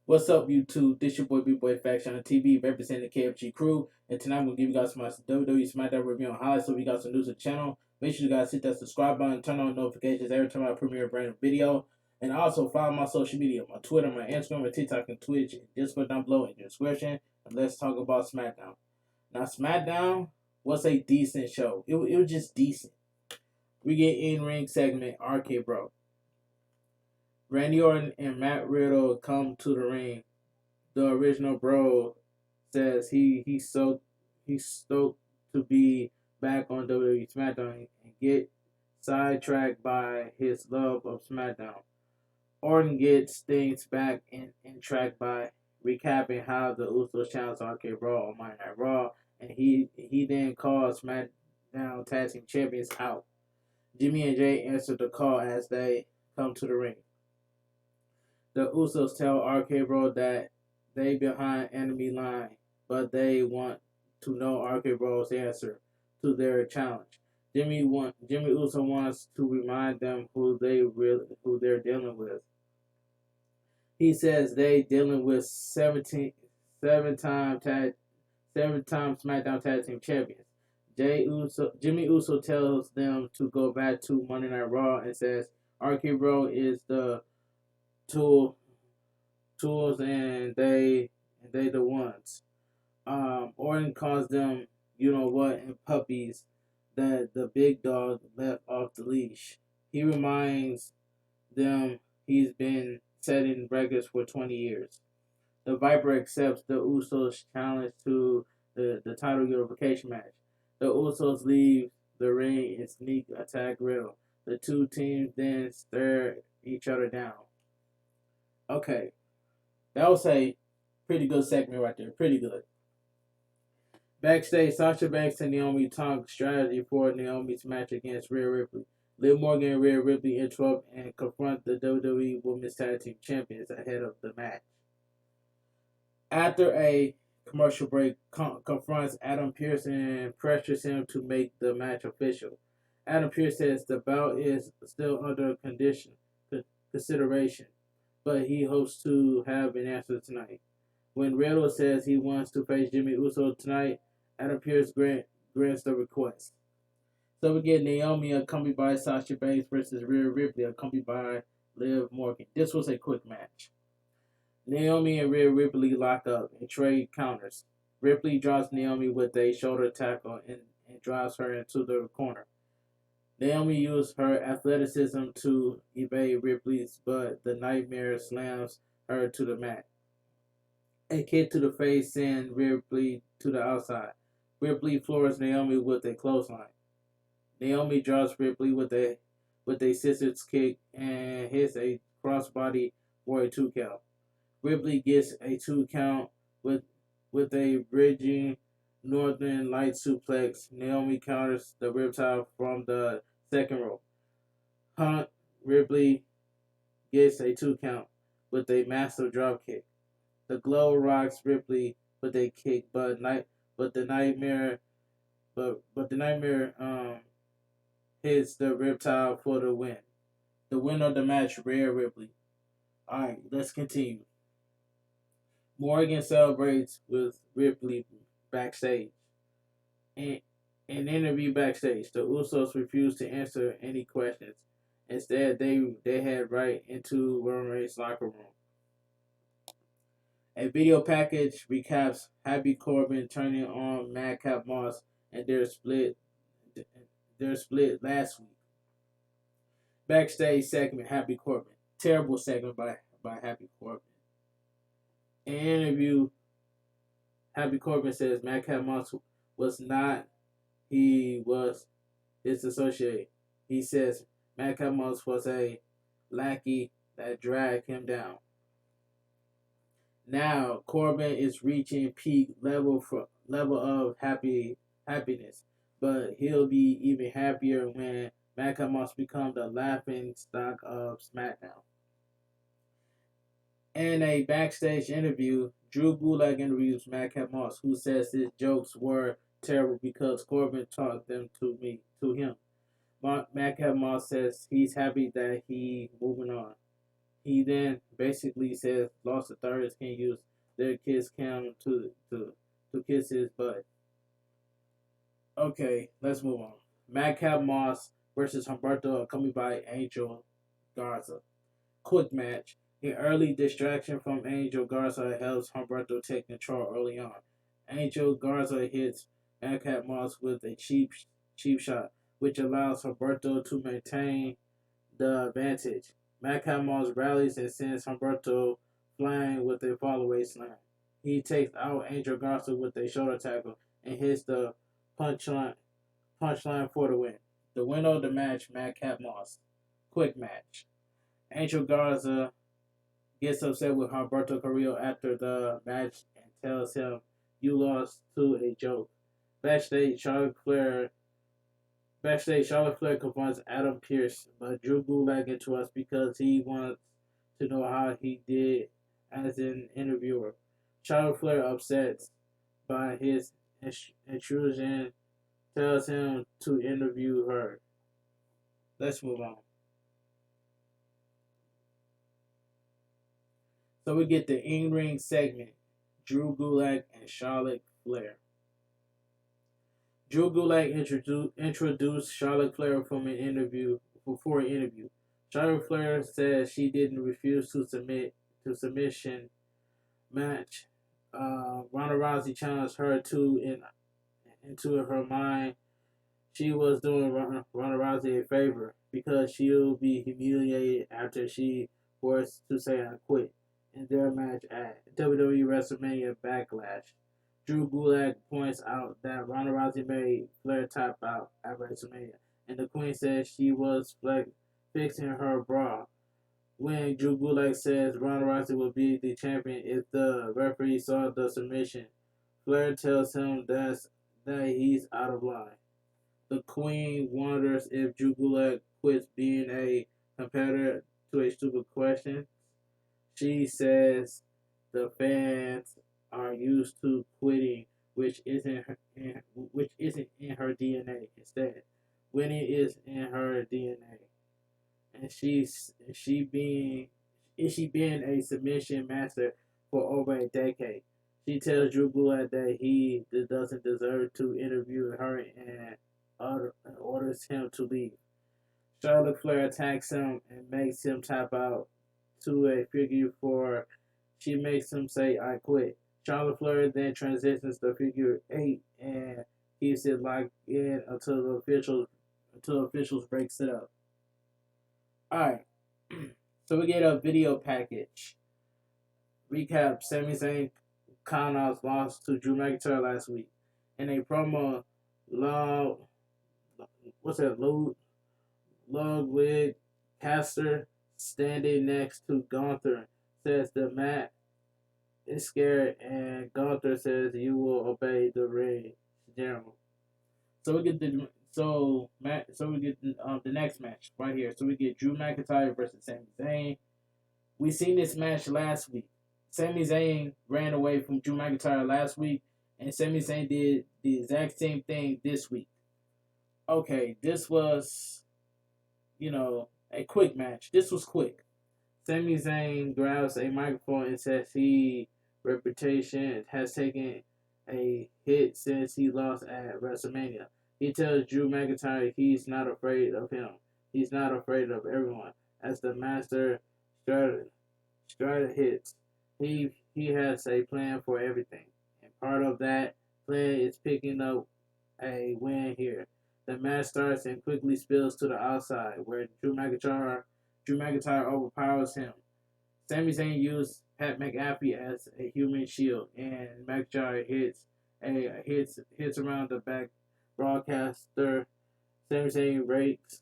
What's up, YouTube? This your boy, bigboyfactsjonnytv, representing the KFG crew. And tonight I'm going to give you guys my WWE Smackdown review on highlights. So if you got some news to the channel, make sure you guys hit that subscribe button, turn on notifications every time I premiere a brand new video. And also follow my social media, my Twitter, my Instagram, my TikTok, and Twitch, and Discord down below in the description. And let's talk about SmackDown. Now, SmackDown was a decent show. It was just decent. We get in-ring segment, RK Bro. Randy Orton and Matt Riddle come to the ring. The original Bro says he's stoked to be back on WWE Smackdown and get sidetracked by his love of SmackDown. Orton gets things back in track by recapping how the Usos challenged RK Bro on Monday Night Raw, and he then calls SmackDown Tag Team Champions out. Jimmy and Jay answer the call as they come to the ring. The Usos tell RK Bro that they behind enemy line, but they want to know RK Bro's answer to their challenge. Jimmy Uso wants to remind them who they're dealing with. He says they dealing with seven-time SmackDown Tag Team Champions. Jimmy Uso tells them to go back to Monday Night Raw and says RK Bro is the tools and they the ones. Orton calls them, you know what, and puppies that the big dog left off the leash. He reminds them he's been setting records for 20 years. The Viper accepts the Usos challenge to the title unification match. The Usos leave the ring and sneak attack Riddle. The two teams then stare each other down. Okay, that was a pretty good segment right there. Pretty good. Backstage, Sasha Banks and Naomi talk strategy for Naomi's match against Rhea Ripley. Liv Morgan and Rhea Ripley interrupt and confront the WWE Women's Tag Team Champions ahead of the match. After a commercial break, confronts Adam Pearce and pressures him to make the match official. Adam Pearce says the bout is still under consideration, but he hopes to have an answer tonight. When Riddle says he wants to face Jimmy Uso tonight, Adam Pearce grants the request. So we get Naomi accompanied by Sasha Banks versus Rhea Ripley accompanied by Liv Morgan. This was a quick match. Naomi and Rhea Ripley lock up and trade counters. Ripley drops Naomi with a shoulder tackle and drives her into the corner. Naomi used her athleticism to evade Ripley's, but the Nightmare slams her to the mat. A kick to the face sends Ripley to the outside. Ripley floors Naomi with a clothesline. Naomi drops Ripley with a scissors kick and hits a crossbody for a 2 count. Ripley gets a 2 count with a bridging Northern Light suplex. Naomi counters the riptide from the second rope. Hunt Ripley gets a 2 count with a massive drop kick. The Glow rocks Ripley with a kick, but the Nightmare hits the riptide for the win. The winner of the match, Rhea Ripley. Alright, let's continue. Morgan celebrates with Ripley backstage. In an interview backstage, the Usos refuse to answer any questions. Instead, they head right into Roman Reigns' locker room. A video package recaps Happy Corbin turning on Madcap Moss and their split last week. Backstage segment, Happy Corbin. Terrible segment by Happy Corbin. In an interview, Happy Corbin says Madcap Moss was not, he was his associate. He says Madcap Moss was a lackey that dragged him down. Now Corbin is reaching peak level of happiness, but he'll be even happier when Madcap Moss becomes the laughing stock of SmackDown. In a backstage interview, Drew Gulak interviews Madcap Moss, who says his jokes were terrible because Corbin taught them to him. Madcap Moss says he's happy that he's moving on. He then basically says lost of thirds can use their kiss cam to kiss his butt. Okay, let's move on. Madcap Moss versus Humberto coming by Angel Garza. Quick match. An early distraction from Angel Garza helps Humberto take control early on. Angel Garza hits Madcap Moss with a cheap shot, which allows Humberto to maintain the advantage. Madcap Moss rallies and sends Humberto flying with a fallaway slam. He takes out Angel Garza with a shoulder tackle and hits the punchline for the win. The winner of the match, Madcap Moss. Quick match. Angel Garza gets upset with Humberto Carrillo after the match and tells him, "You lost to a joke." Backstage, Charlotte Flair confronts Adam Pearce, but Drew Gulak interrupts because he wants to know how he did as an interviewer. Charlotte Flair, upset by his intrusion, tells him to interview her. Let's move on. So we get the in-ring segment, Drew Gulak and Charlotte Flair. Drew Gulak introduced Charlotte Flair for an interview. Charlotte Flair says she didn't refuse to submit to submission match. Ronda Rousey challenged her into her mind. She was doing Ronda Rousey a favor because she'll be humiliated after she forced to say I quit in their match at WWE WrestleMania Backlash. Drew Gulak points out that Ronda Rousey made Flair tap out at WrestleMania, and the Queen says she was fixing her bra. When Drew Gulak says Ronda Rousey will be the champion if the referee saw the submission, Flair tells him that he's out of line. The Queen wonders if Drew Gulak quits being a competitor to a stupid question. She says the fans are used to quitting, which isn't in her DNA. Instead, winning is in her DNA, and she being a submission master for over a decade. She tells Drew Gulak that he doesn't deserve to interview her and orders him to leave. Charlotte Flair attacks him and makes him tap out to a figure four. She makes him say, "I quit." Charlotte Flair then transitions to figure eight and keeps it locked in until officials breaks it up. Alright. So we get a video package. Recap: Sami Zayn Khan's loss to Drew McIntyre last week. In a promo, Ludwig Caster, standing next to Gunther, says the Matt is scared, and Gunther says you will obey the ring general. So we get the next match right here. So we get Drew McIntyre versus Sami Zayn. We seen this match last week. Sami Zayn ran away from Drew McIntyre last week, and Sami Zayn did the exact same thing this week. Okay, this was, a quick match. This was quick. Sami Zayn grabs a microphone and says his reputation has taken a hit since he lost at WrestleMania. He tells Drew McIntyre he's not afraid of him. He's not afraid of everyone. As the master strata hits, he has a plan for everything. And part of that plan is picking up a win here. The match starts and quickly spills to the outside, where Drew McIntyre overpowers him. Sami Zayn used Pat McAfee as a human shield, and McIntyre hits around the back broadcaster. Sami Zayn rakes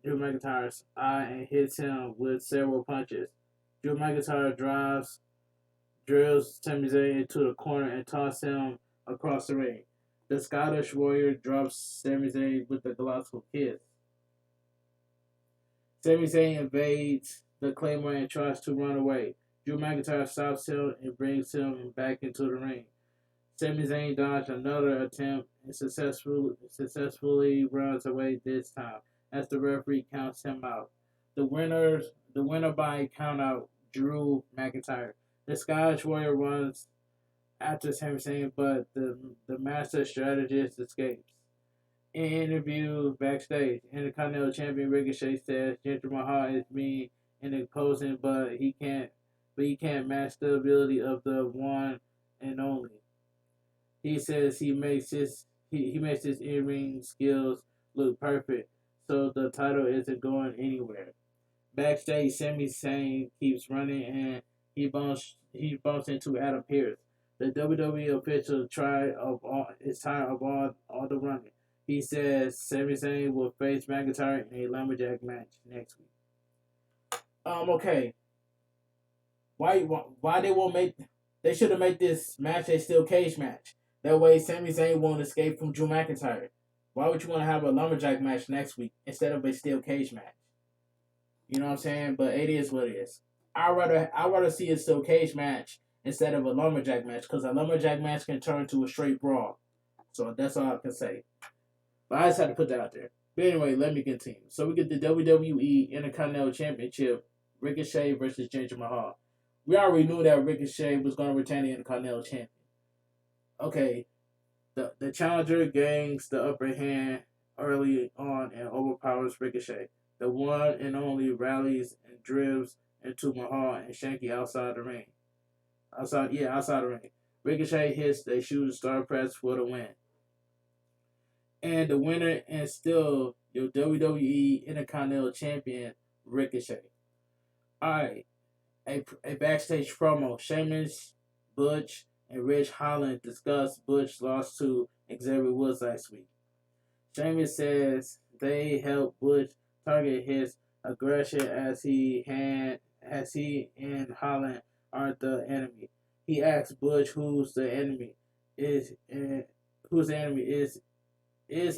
Drew McIntyre's eye and hits him with several punches. Drew McIntyre drills Sami Zayn into the corner and tosses him across the ring. The Scottish Warrior drops Sami Zayn with the colossal kiss. Sami Zayn invades the Claymore and tries to run away. Drew McIntyre stops him and brings him back into the ring. Sami Zayn dodged another attempt and successfully runs away this time as the referee counts him out. the winner by count out, Drew McIntyre. The Scottish Warrior runs after Sami Zayn, but the master strategist escapes. In an interview backstage, Intercontinental Champion Ricochet says Jinder Mahal is mean and imposing, but he can't match the ability of the one and only. He says he makes his in ring skills look perfect, so the title isn't going anywhere. Backstage, Sami Zayn keeps running and he bumps into Adam Pearce. The WWE official is tired of all the running. He says Sami Zayn will face McIntyre in a lumberjack match next week. Okay. Why they won't make? They should have made this match a steel cage match. That way, Sami Zayn won't escape from Drew McIntyre. Why would you want to have a lumberjack match next week instead of a steel cage match? You know what I'm saying? But it is what it is. I rather see a steel cage match instead of a lumberjack match because a lumberjack match can turn to a straight brawl. So that's all I can say. But I just had to put that out there. But anyway, let me continue. So we get the WWE Intercontinental Championship, Ricochet versus Jinder Mahal. We already knew that Ricochet was going to retain the Intercontinental Champion. Okay, the challenger gains the upper hand early on and overpowers Ricochet. The one and only rallies and dribbles into Mahal and Shanky outside the ring. Outside the ring. Ricochet hits the shooting star press for the win. And the winner and still your WWE Intercontinental Champion, Ricochet. Alright, a backstage promo. Sheamus, Butch, and Ridge Holland discuss Butch's loss to Xavier Woods last week. Sheamus says they helped Butch target his aggression as he and Holland aren't the enemy. He asks Butch who's the enemy is,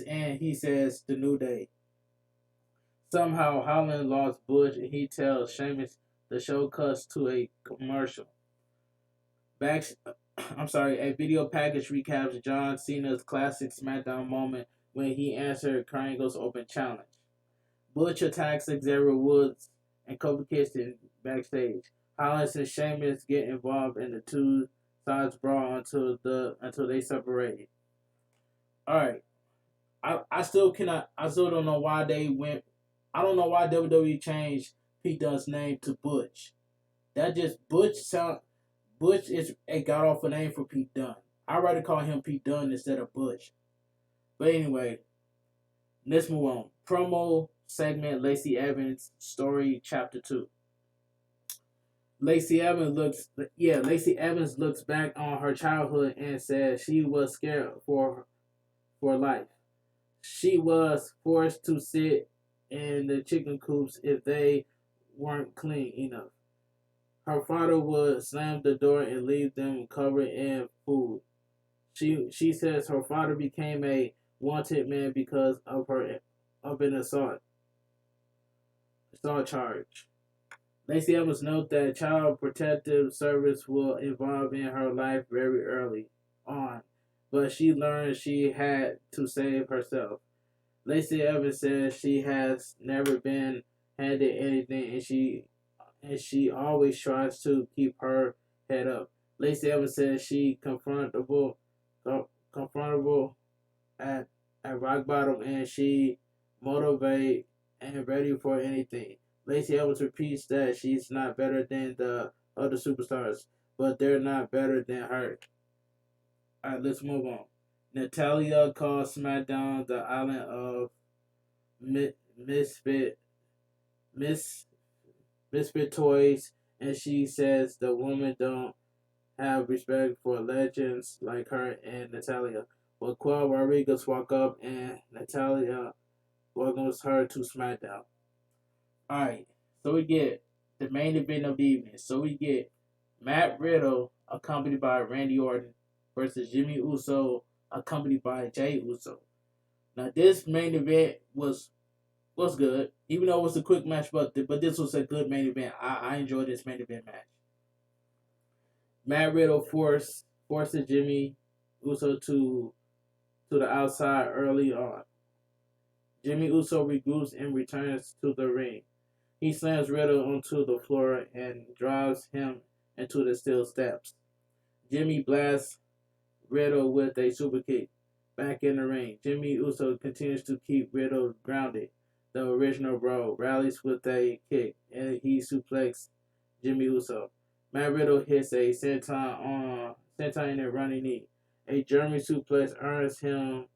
and he says the New Day. Somehow Holland lost Butch and he tells Sheamus the show cuts to a commercial. A video package recaps John Cena's classic SmackDown moment when he answered Carrillo's open challenge. Butch attacks Xavier Woods and Kofi Kingston backstage. Holland and Sheamus get involved and the two sides brawl until they separate. Alright. I still don't know why they went. I don't know why WWE changed Pete Dunne's name to Butch. That just Butch is a god awful name for Pete Dunne. I'd rather call him Pete Dunne instead of Butch. But anyway, let's move on. Promo segment: Lacey Evans story, chapter 2. Lacey Evans looks back on her childhood and says she was scared for life. She was forced to sit in the chicken coops if they weren't clean enough. Her father would slam the door and leave them covered in food. She says her father became a wanted man because of an assault charge. Lacey Evans notes that Child Protective Service will involve in her life very early on, but she learned she had to save herself. Lacey Evans says she has never been handed anything and she always tries to keep her head up. Lacey Evans says she confrontable at rock bottom and she motivated and ready for anything. Lacey Evans repeats that she's not better than the other superstars, but they're not better than her. Alright, let's move on. Natalya calls SmackDown the island of misfit toys, and she says the women don't have respect for legends like her and Natalya. But Quell Rodriguez walk up and Natalya welcomes her to SmackDown. Alright, so we get the main event of the evening. So we get Matt Riddle accompanied by Randy Orton versus Jimmy Uso accompanied by Jey Uso. Now this main event was good, even though it was a quick match, but this was a good main event. I enjoyed this main event match. Matt Riddle forces Jimmy Uso to the outside early on. Jimmy Uso regroups and returns to the ring. He slams Riddle onto the floor and drives him into the steel steps. Jimmy blasts Riddle with a super kick. Back in the ring, Jimmy Uso continues to keep Riddle grounded. The original bro rallies with a kick and he suplexes Jimmy Uso. Matt Riddle hits a senton in a running knee. A German suplex earns him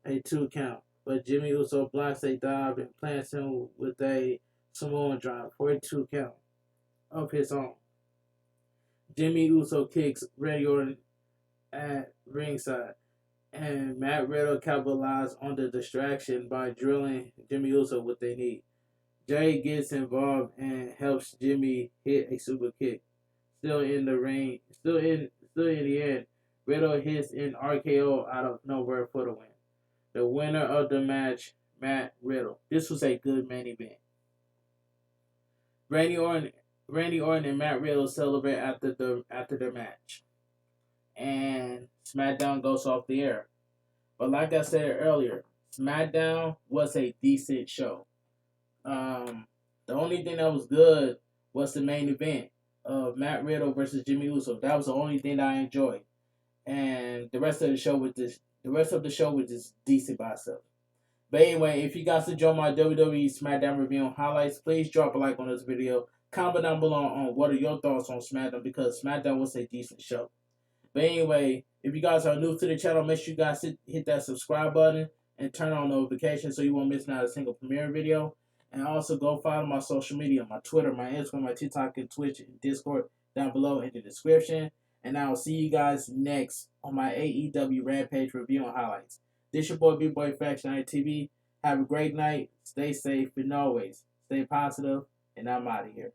a 2 count, but Jimmy Uso blocks a dive and plants him with a Samoan drop for a 2 count of his own. Jimmy Uso kicks Randy Orton at ringside, and Matt Riddle capitalized on the distraction by drilling Jimmy Uso with a knee. Jay gets involved and helps Jimmy hit a super kick. Still in the ring, still in the end, Riddle hits an RKO out of nowhere for the win. The winner of the match, Matt Riddle. This was a good main event. Randy Orton and Matt Riddle celebrate after the match, and SmackDown goes off the air. But like I said earlier, SmackDown was a decent show. The only thing that was good was the main event of Matt Riddle versus Jimmy Uso. That was the only thing that I enjoyed, and the rest of the show was just decent by itself. But anyway, if you guys enjoy my WWE Smackdown review and highlights, please drop a like on this video. Comment down below on what are your thoughts on SmackDown, because SmackDown was a decent show. But anyway, if you guys are new to the channel, make sure you guys hit that subscribe button and turn on notifications so you won't miss out a single premiere video. And also go follow my social media, my Twitter, my Instagram, my TikTok, and Twitch, and Discord down below in the description. And I'll see you guys next on my AEW Rampage review and highlights. This your boy, bigboyfactsjonnytv. Have a great night. Stay safe and always stay positive. And I'm out of here.